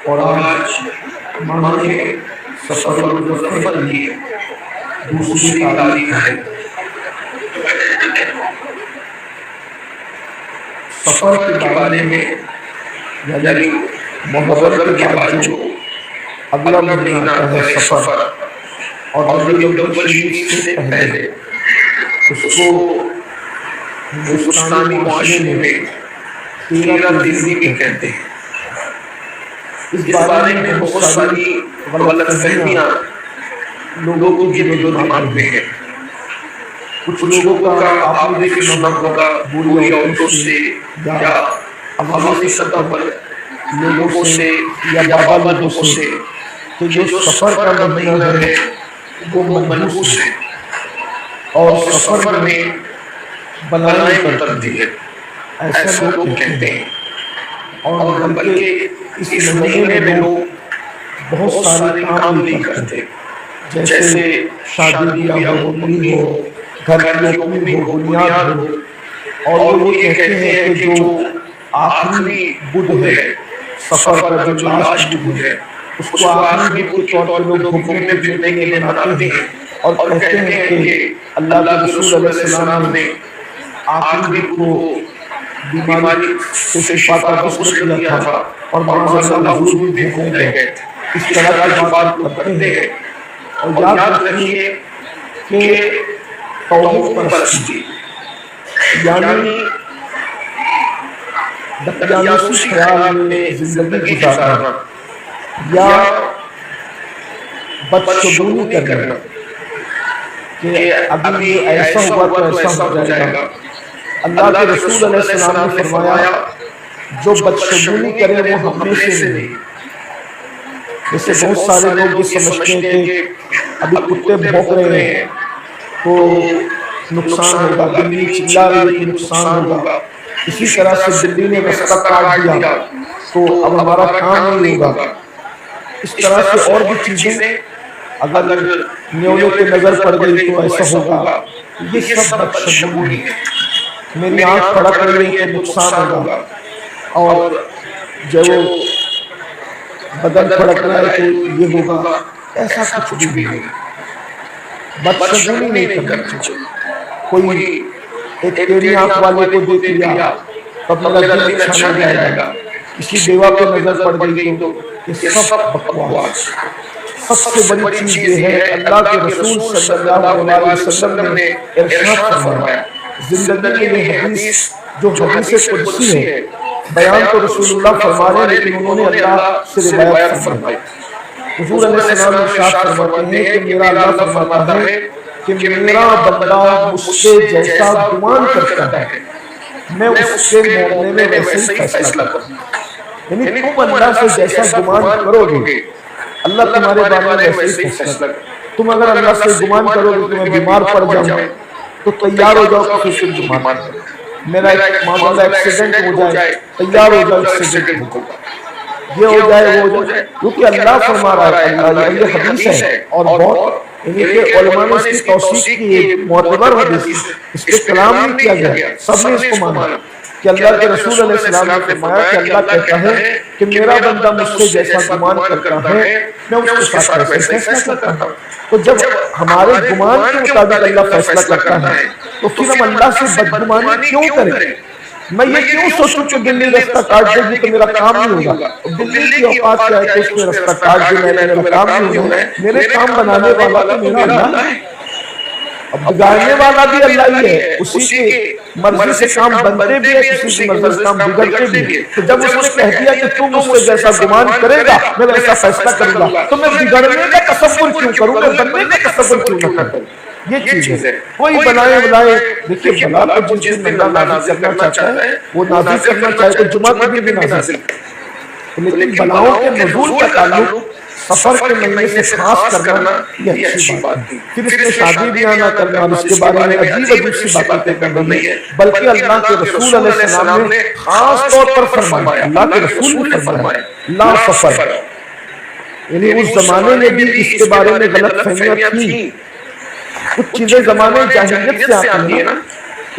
اور آج معنی سفر المظفر کی دوسری تاریخ ہے۔ سفر کے بارے میں یعنی محرم کے بعد جو اگلا مہینہ آتا ہے سفر، اور ربیع الاول شریف سے پہلے، اس کو ہندوستانی معاشرے میں 13 تیزی بھی کہتے ہیں۔ اس بارے میں بہت ساری غلط فہمیاں لوگوں کے دل و دماغ میں ہیں۔ کچھ لوگوں کا آپ نے بھی سنا ہوگا بوڑھی عورتوں سے یا عوامی سطح پر لوگوں سے یا بابا لوگوں سے کہ جو سفر کا مہینہ ہے وہ منحوس ہے اور سفر میں بلائیں اترتی ہے، ایسا لوگ کہتے ہیں۔ اور بلکہ اس مہینے میں لوگ بہت سارے کام نہیں کرتے، جیسے شادی بیاہ ہو، مندی ہو، گھر کی اوپننگ ہو، بنیاد ہو، اور وہ یہ کہتے ہیں کہ جو آخری بدھ ہے سفر کا، جو لاسٹ بدھ ہے، اس کو آخری بدھ کے طور پہ لوگ گھومنے پھرنے کے لیے مناتے ہیں اور کہتے ہیں کہ اللہ کے رسول علیہ السلام نے آخری بدھ کو بیماری سے شفا کا بشر دیا تھا اور معاذ اللہ حضور بھی گھومنے گئے تھے۔ اس طرح کی بات لوگ کرتے ہیں۔ اور یاد رکھیے کہ توحید پرستی یعنی دقیانوسی خیال میں زندگی گزارنا یا بدشگونی کرنا کہ ابھی یہ ایسا ہوا تو ایسا ہو جائے گا۔ اللہ کے رسول علیہ السلام نے فرمایا جو بدشگونی کرے وہ ہم میں سے نہیں۔ جیسے بہت سارے لوگ یہ سمجھتے ہیں کہ ابھی کتے بھونک رہے ہیں تو نقصان ہوگا، بلی چلا رہی ہے تو نقصان ہوگا، اسی طرح سے بلی نے رستہ کاٹ دیا تو اب ہمارا کام نہیں ہوگا۔ اس طرح سے اور بھی چیزیں اگر نیولے پہ نظر پڑ گئی تو ایسا ہوگا۔ یہ سب بدشگونی ہے۔ میری آنکھ پھڑک رہی ہے تو نقصان ہوگا، اور جو بدن پھڑک رہا ہے تو یہ ہوگا، ایسا کچھ بھی نہیں۔ بدشگونی نہیں کرنا چاہیے۔ کوئی ایک تیری آنکھ والے کو دیکھ لیا تو میرا دل اچھا نہیں جائے گا، کسی بیوہ پہ نظر پڑ گئی تو یہ سب بکواس۔ سب سے بڑی چیز یہ ہے اللہ کے رسول صلی اللہ علیہ وسلم نے ارشاد فرمایا، زندگی میں یہ حدیث جو حدیث قدسی ہے، بیان تو رسول اللہ فرما رہے لیکن انہوں نے اللہ سے روایت فرمائی۔ حضور علیہ السلام ارشاد فرماتے ہیں کہ میرا اللہ فرماتا ہے کہ میرا بندہ مجھ سے جیسا گمان کرتا ہے میں اس کے معاملے میں ویسے ہی فیصلہ کروں۔ یعنی تم اللہ سے جیسا گمان کرو گے اللہ تمہارے بارے میں ویسے ہی فیصلہ کرے۔ تم اگر اللہ سے گمان کرو گے کہ میں بیمار پڑ جاؤں تو تیار ہو جاؤ کہ پھر گمان کرو۔ میرا ایک معاملہ ایکسیڈنٹ ہو جائے تیار ہو جاؤ ایکسیڈنٹ ہوگا، یہ ہو جائے وہ ہو جائے، کیونکہ اللہ فرما رہا ہے۔ اللہ یہ حدیث ہے اور بہت یعنی کہ علماء نے اس کی توثیق کی، معتبر حدیث، اس پہ کلام نہیں کیا گیا، سب نے اس کو مانا کہ اللہ کے رسول علیہ السلام نے فرمایا کہ اللہ کہتا ہے کہ میرا بندہ مجھ سے جیسا گمان کرتا ہے میں اس کے ساتھ ویسے فیصلہ کرتا ہوں۔ تو جب ہمارے گمان کے مطابق اللہ فیصلہ کرتا ہے تو پھر ہم اللہ سے بدگمانی کیوں کریں؟ میں یہ کیوں سوچوں کہ بلی رستہ کاٹ دے گی تو میرا کام نہیں ہوگا؟ بلی کی اوقات کیا ہے کہ اس نے رستہ کاٹ دیا ہے، میرا کام نہیں ہوگا؟ میرے کام بنانے والا تو میرا اللہ ہے، اب بگاڑنے والا بھی اللہ ہی ہے، اسی کی مرضی سے کام بنتے بھی ہے، کسی کی مرضی سے کام بگڑتے بھی ہے۔ تو جب اس نے کہہ دیا کہ تم مجھ سے جیسا گمان کرے گا میں ویسا فیصلہ کروں گا، تو میں بگڑنے کا تصور کیوں کروں، میں بننے کا تصور کیوں نہ کروں؟ یہ چیز ہے۔ کوئی بنائے بلائے، دیکھیے بلا تو جس دن اللہ نازل کرنا چاہتا ہے وہ نازل کرنا چاہے تو جمعہ کے دن بھی نازل کرے، لیکن بلاؤں کے نزول کا تعلق سفر کے مہینے سے خاص کرنا یہ اچھی بات ہے۔ پھر اس میں شادی بیاہ نہ کرنا اور اس کے بارے میں عجیب عجیب سی باتیں کرنا نہیں ہے، بلکہ اللہ کے رسول علیہ السلام نے خاص طور پر فرمایا، اللہ کے رسول نے فرمایا لا سفر، یعنی اس زمانے میں بھی اس کے بارے میں غلط فہمیاں تھیں۔ کچھ چیزیں زمانے جاہلیت سے آتی ہیں نا،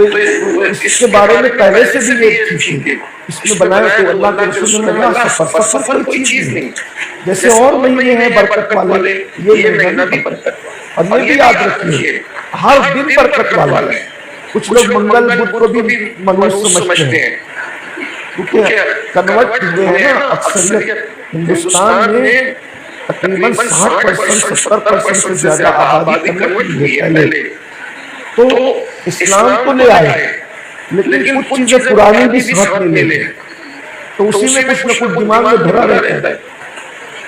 تو اس کے بارے میں پہلے سے بھی یہ چیز تھی، اس میں بنائے تو اللہ کے رسول نے کہا سفر کوئی چیز نہیں، جیسے اور مہینے ہیں برکت والے، یہ مہینہ بھی برکت والا۔ اور یہ بھی یاد رکھیے ہر دن برکت والا ہے۔ کچھ لوگ منگل بدھ کو بھی منحوس سمجھتے ہیں، کیونکہ کنورٹ ہوئے ہیں نا اکثریت ہندوستان میں تقریباً 60% 70% سے زیادہ آبادی کنورٹ ہوئی ہے پہلے، تو اسلام تو لے آئے لیکن کچھ چیزیں پرانی بھی ساتھ میں لے، تو اسی میں کچھ نہ کچھ دماغ میں بھرا رہتا ہے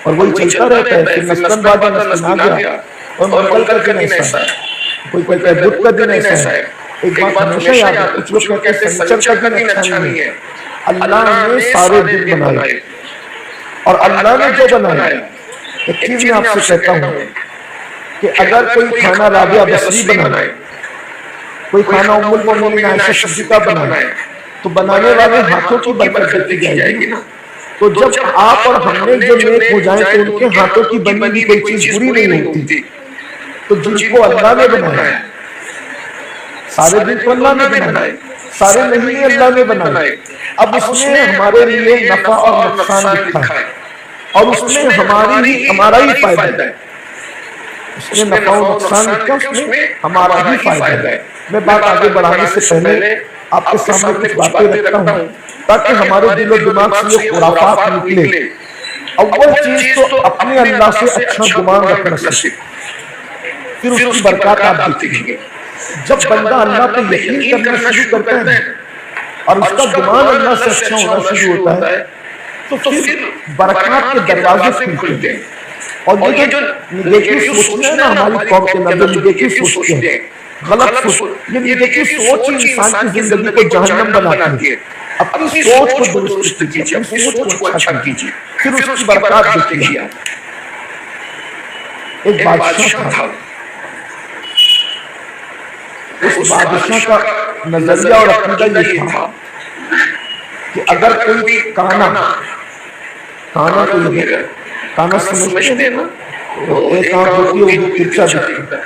اور وہی چلتا رہتا ہے۔ پھر نسل بعد نسل آ گیا اور منگل کا دن ایسا ہے، کوئی کہتا ہے بدھ کا دن ایسا ہے۔ ایک بات ہمیشہ یاد ہے، کچھ لوگ کہتے ہیں سنیچر کا دن اچھا نہیں ہے۔ اللہ نے سارے دن بنائے اور اللہ نے جو بنایا، ایک چیز میں آپ سے کہتا ہوں کہ اگر کوئی کھانا رابعہ بصری بنائے، کوئی کھانا ام المؤمنین عائشہ صدیقہ بنائے، تو بنانے والے ہاتھوں کی برکت دیکھی جائے گی نا۔ تو جب آپ اور ہم نے جو نیک ہو جائیں تو ان کے ہاتھوں کی بنی ہوئی کوئی چیز بری نہیں ہوتی۔ تو جن کو اللہ نے بنایا، سارے دن تو اللہ نے بنائے، سارے مہینے اللہ نے بنائے، اب اس نے ہمارے لیے نفع اور نقصان لکھا ہے اور اس میں ہمارا ہی فائدہ ہے۔ اس نے نفع و نقصان لکھا، اس میں ہمارا ہی فائدہ ہے۔ میں بات آگے بڑھانے سے پہلے آپ کے سامنے کچھ باتیں رکھتا ہوں تاکہ ہمارے دل و دماغ سے یہ خرافات نکلے۔ اول چیز تو اپنے اللہ سے اچھا گمان رکھنا سیکھیں، پھر اس کی برکات آپ دیکھیں گے۔ جب بندہ اللہ پہ یقین کرنا شروع کرتا ہے اور اس کا گمان اللہ سے اچھا ہونا شروع ہوتا ہے تو پھر برکات کے دروازے کھلتے ہیں۔ اور یہ جو نگیٹو سوچتے ہیں نا ہماری قوم کے اندر، جو نگیٹو سوچتے ہیں، غلط سوچ، یہ نگیٹو سوچ ہی انسان کی زندگی کو جہنم بناتی ہے۔ اپنی سوچ کو درست کیجیے، اپنی سوچ کو اچھا کیجیے، پھر اس کی برکات دیکھیے۔ ایک بادشاہ تھا، اس بادشاہ کا نظریہ اور عقیدہ یہ تھا کہ اگر کوئی کانا کانا سمجھتے ہیں نا، ایک آنکھ ہوتی ہے وہ ترچا دکھتا ہے،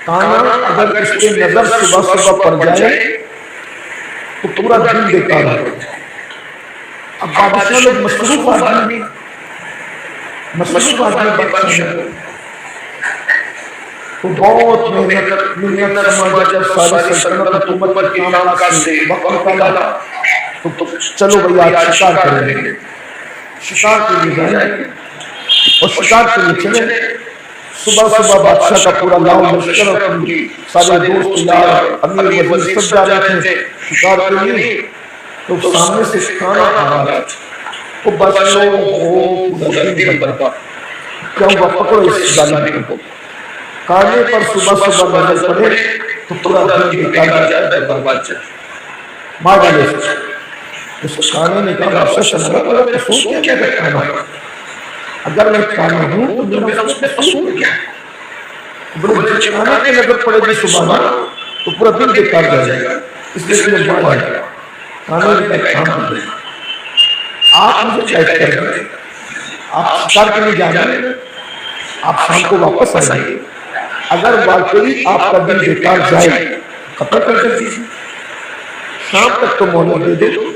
کانا اگر اس کے نظر صبح صبح پڑ جائے تو پورا دن بیکار ہو جائے۔ اب بادشاہ لوگ مصروف آدمی بادشاہ تو بہت محنت سماجہ ساری سلطنت حکومت کے کام کاج سے وقت نکالا تو چلو بھئی آج شکار کریں گے، شکار کے لیے جائیں اور شکار کے لیے چلے۔ صبح بادشاہ کا پورا لاؤ لشکر اور سارے دوست یار امیر وزیر سب جا رہے تھے شکار کے لیے، تو سامنے سے کانا آ رہا تھا، وہ بادشاہ کو دل بھرتا، کیا ہوا پکڑو اس ظالم کو۔ کانے پر صبح نظر پڑے تو پورا دن بیکار جائے، برباد جائے، مار ڈالے اس کانے نے کہا بادشاہ کا قصور کیا ہے کانا؟ اگر میں کانا ہوں تو میرا اس میں قصور کیا ہے؟ بلے چکانے کے نظر پڑے گی صبح تو پورا دن بیکار جائے گا، اس لیے کہ مار ڈالے۔ کانے نے کہا کام کرے، آپ مجھے قید کر دیں، آپ شکار کے لیے جا رہے ہیں، آپ شام کو واپس آئیے، اگر واقعی آپ کا دن بیکار جائے قطع کر دیجیے، شام تک تو مہلت دے دو۔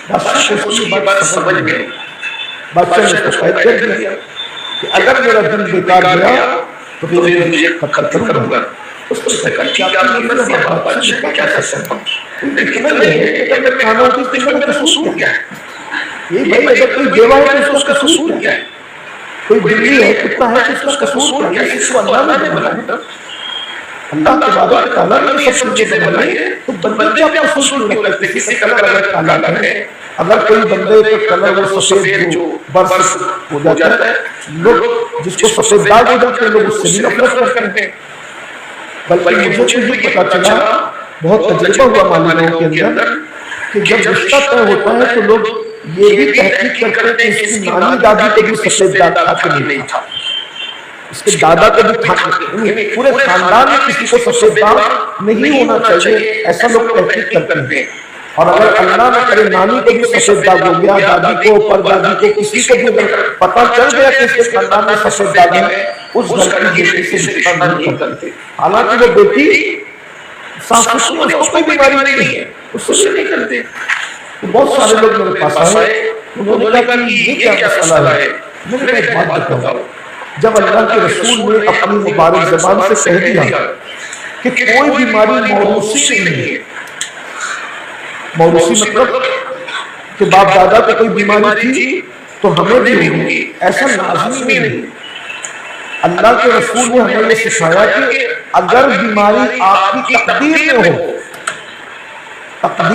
بادشاہ کو اس کی بات سمجھ گئے، بادشاہ نے اس کو قید کر دیا کہ اگر میرا دن بیکار گیا تو پھر مجھے قتل کروں گا۔ اس کو کہا کیا آپ نے میرا بادشاہ کا کیا کر سکتا ہوں؟ لیکن یہ کہ میں کھانا ہوتی تو میرا قصور کیا ہے؟ یہ بھائی اگر کوئی بیوہ ہے تو اس کا قصور کیا ہے؟ کوئی بلی ہے کتا ہے تو اس کا قصور کیا ہے؟ اس کو اللہ نے بنایا، اللہ تبارک تعالیٰ نے سب چیزیں بنائی ہیں، تو بندے کیا اپنا قصور کیوں رکھتے؟ کسی کا کلر کالا ہے، اگر کوئی بندے کا کلر وہ سفید جو برس ہو جاتا ہے، لوگ جس کو سفید داغ ہو جاتے ہیں لوگ اس سے بھی نفرت کرتے ہیں۔ بلکہ مجھے تو یہ پتا چلا، بہت تجربہ ہوا معلوموں کے اندر، کہ جب رشتہ طے ہوتا ہے تو لوگ یہ بھی تحقیق کرتے ہیں کہ اس کی نانی دادی کو بھی سفید داغ تھا کہ نہیں تھا، اس کے دادا کو بھی تھا، پورے خاندان میں کسی کو سفید داغ نہیں ہونا چاہیے، ایسا لوگ تحقیق کرتے ہیں۔ اور اگر اللہ نہ کرے نانی کو بھی سفید داغ ہو گیا، دادی کو پر دادی کو کسی کو بھی پتہ چل گیا کہ اس کے خاندان میں سفید داغ ہے، اس گھر کی بیٹی سے رشتہ نہیں کرتے، حالانکہ وہ بیٹی صاف ستھری، اس کو کوئی بیماری نہیں ہے، اس سے نہیں کرتے. تو بہت سارے لوگ میرے پاس آئے، انہوں نے کہا کہ یہ کیا مسئلہ ہے؟ میں نے کہا ایک بات بتاؤ، جب اللہ کے رسول نے اپنی مبارک زبان سے کہہ دیا کہ کوئی بیماری موروثی نہیں ہے، موروثی مطلب کہ باپ دادا کو کوئی بیماری تھی تو ہمیں بھی ہوگی، ایسا لازمی نہیں. اللہ کے رسول نے ہمیں یہ سکھایا کہ اگر بیماری آپ کی تقدیر میں ہو، تقدیر